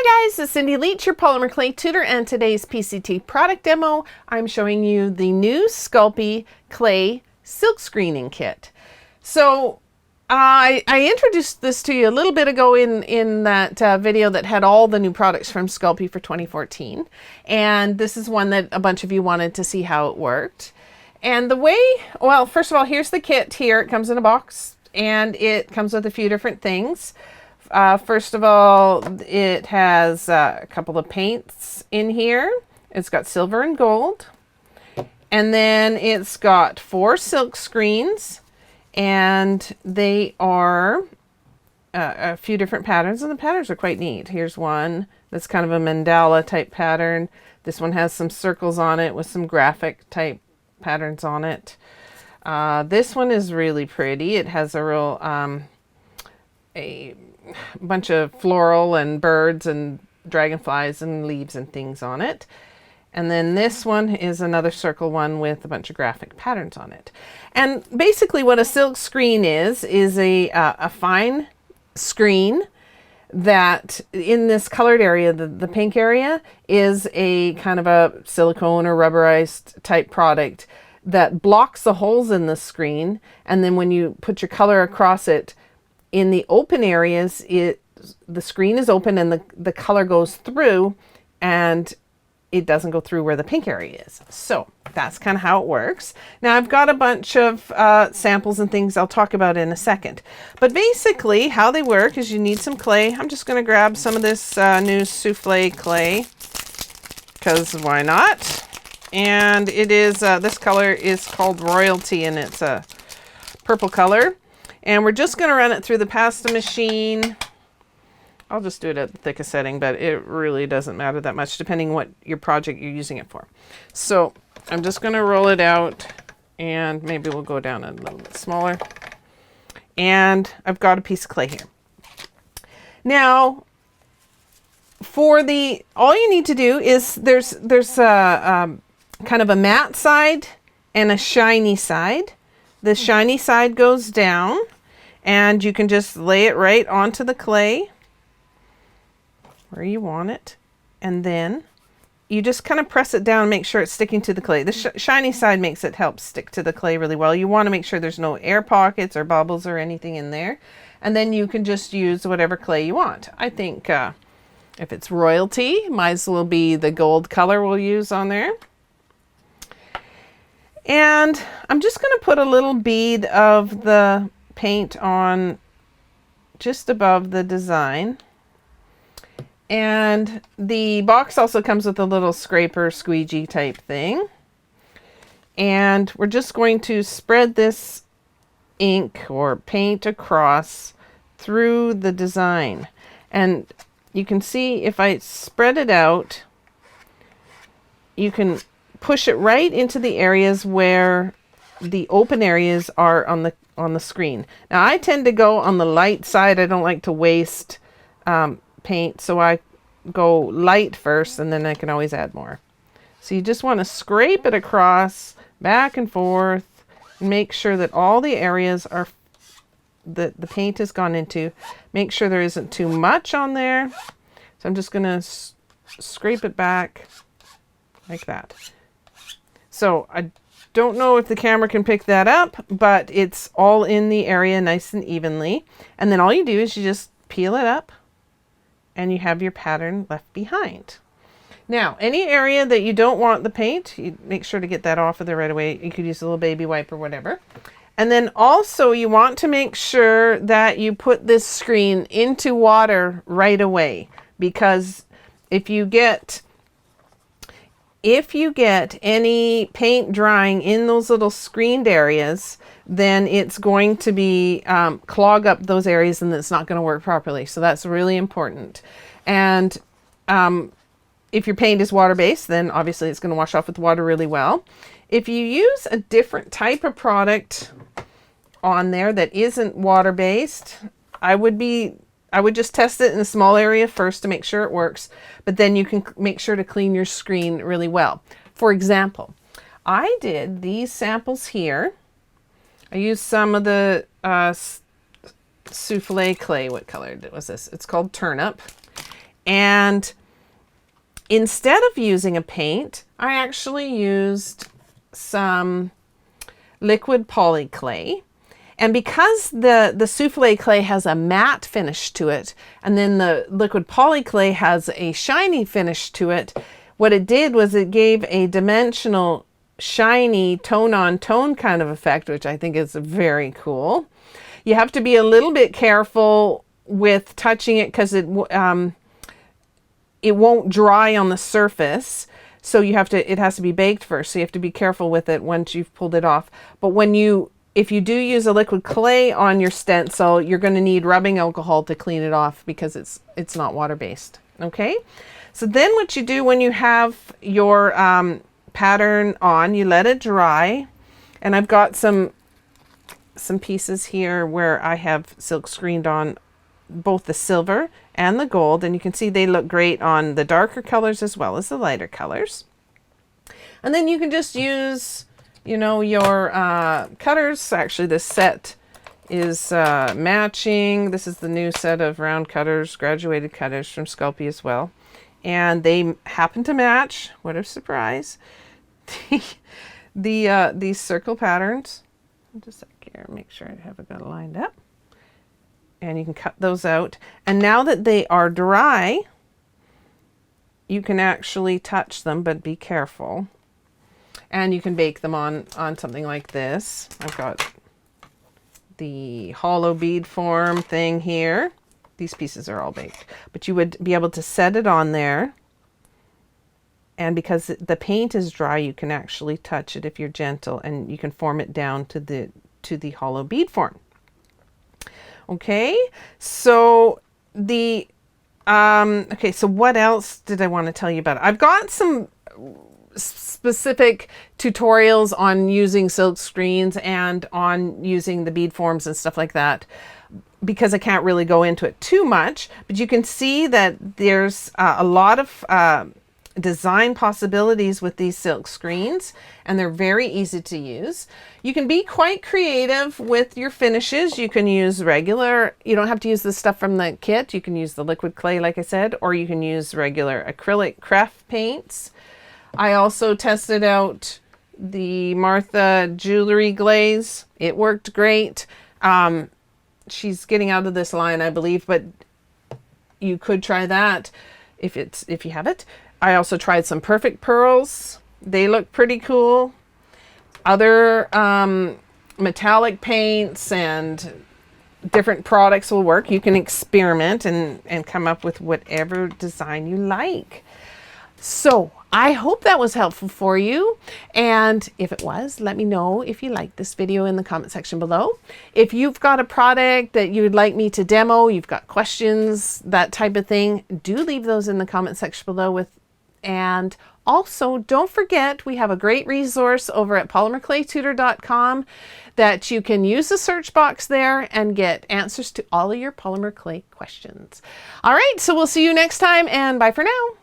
Hi guys, it's Cindy Leach, your polymer clay tutor, and today's PCT product demo, I'm showing you the new Sculpey clay silk screening kit. So I introduced this to you a little bit ago in that video that had all the new products from Sculpey for 2014. And this is one that a bunch of you wanted to see how it worked. And the way, well, first of all, here's the kit here. It comes in a box and it comes with a few different things. First of all, it has a couple of paints in here. It's got silver and gold. And then it's got 4 silk screens, and they are a few different patterns, and the patterns are quite neat. Here's one that's kind of a mandala type pattern. This one has some circles on it with some graphic type patterns on it. This one is really pretty. It has a real a bunch of floral and birds and dragonflies and leaves and things on it. And then this one is another circle one with a bunch of graphic patterns on it. And basically what a silk screen is a fine screen that in this colored area, the pink area, is a kind of a silicone or rubberized type product that blocks the holes in the screen. And then when you put your color across it, in the open areas, the screen is open and the color goes through, and it doesn't go through where the pink area is. So that's kind of how it works. Now I've got a bunch of samples and things I'll talk about in a second. But basically how they work is you need some clay. I'm just going to grab some of this new souffle clay, because why not? And it is, this color is called Royalty, and it's a purple color. And we're just going to run it through the pasta machine. I'll just do it at the thickest setting, but it really doesn't matter that much depending what your project you're using it for. So I'm just going to roll it out, and maybe we'll go down a little bit smaller. And I've got a piece of clay here. Now, for all you need to do is there's a kind of a matte side and a shiny side. The shiny side goes down, and you can just lay it right onto the clay where you want it. And then you just kind of press it down and make sure it's sticking to the clay. The shiny side makes it help stick to the clay really well. You want to make sure there's no air pockets or bubbles or anything in there. And then you can just use whatever clay you want. I think if it's Royalty, might as well be the gold color we'll use on there. And I'm just going to put a little bead of the paint on just above the design. And the box also comes with a little scraper squeegee type thing. And we're just going to spread this ink or paint across through the design. And you can see if I spread it out, you can push it right into the areas where the open areas are on the screen. Now I tend to go on the light side. I don't like to waste paint, so I go light first, and then I can always add more. So you just want to scrape it across, back and forth, and make sure that all the areas are the paint has gone into. Make sure there isn't too much on there. So I'm just going to scrape it back like that. So I don't know if the camera can pick that up, but it's all in the area nice and evenly. And then all you do is you just peel it up, and you have your pattern left behind. Now, any area that you don't want the paint, you make sure to get that off of there right away. You could use a little baby wipe or whatever. And then also you want to make sure that you put this screen into water right away, because if you get any paint drying in those little screened areas, then it's going to be clog up those areas, and it's not going to work properly. So that's really important. And if your paint is water-based, then obviously it's going to wash off with water really well. If you use a different type of product on there that isn't water-based, I would just test it in a small area first to make sure it works, but then you can make sure to clean your screen really well. For example, I did these samples here. I used some of the souffle clay. What color was this? It's called Turnip. And instead of using a paint, I actually used some liquid poly clay. And because the souffle clay has a matte finish to it, and then the liquid poly clay has a shiny finish to it, what it did was it gave a dimensional, shiny, tone-on-tone kind of effect, which I think is very cool. You have to be a little bit careful with touching it because it won't dry on the surface. So it has to be baked first. So you have to be careful with it once you've pulled it off. But if you do use a liquid clay on your stencil, you're going to need rubbing alcohol to clean it off because it's not water-based. Okay? So then what you do when you have your pattern on, you let it dry. And I've got some pieces here where I have silk screened on both the silver and the gold, and you can see they look great on the darker colors as well as the lighter colors. And then you can just use, you know, your cutters. Actually, this set is matching. This is the new set of round cutters, graduated cutters from Sculpey as well. And they happen to match. What a surprise. These circle patterns. Just a sec here, make sure I have it got it lined up. And you can cut those out. And now that they are dry, you can actually touch them, but be careful. And you can bake them on something like this. I've got the hollow bead form thing here. These pieces are all baked. But you would be able to set it on there. And because the paint is dry, you can actually touch it if you're gentle, and you can form it down to the hollow bead form. Okay, so okay, so what else did I want to tell you about? I've got some specific tutorials on using silk screens and on using the bead forms and stuff like that, because I can't really go into it too much, but you can see that there's a lot of design possibilities with these silk screens, and they're very easy to use. You can be quite creative with your finishes. You can use regular, you don't have to use the stuff from the kit. You can use the liquid clay, like I said, or you can use regular acrylic craft paints. I also tested out the Martha jewelry glaze. It worked great. She's getting out of this line, I believe, but you could try that if you have it. I also tried some perfect pearls. They look pretty cool. Other metallic paints and different products will work. You can experiment and come up with whatever design you like. So I hope that was helpful for you. And if it was, let me know if you liked this video in the comment section below. If you've got a product that you would like me to demo, you've got questions, that type of thing, do leave those in the comment section below. And also, don't forget, we have a great resource over at polymerclaytutor.com that you can use the search box there and get answers to all of your polymer clay questions. All right, so we'll see you next time, and bye for now.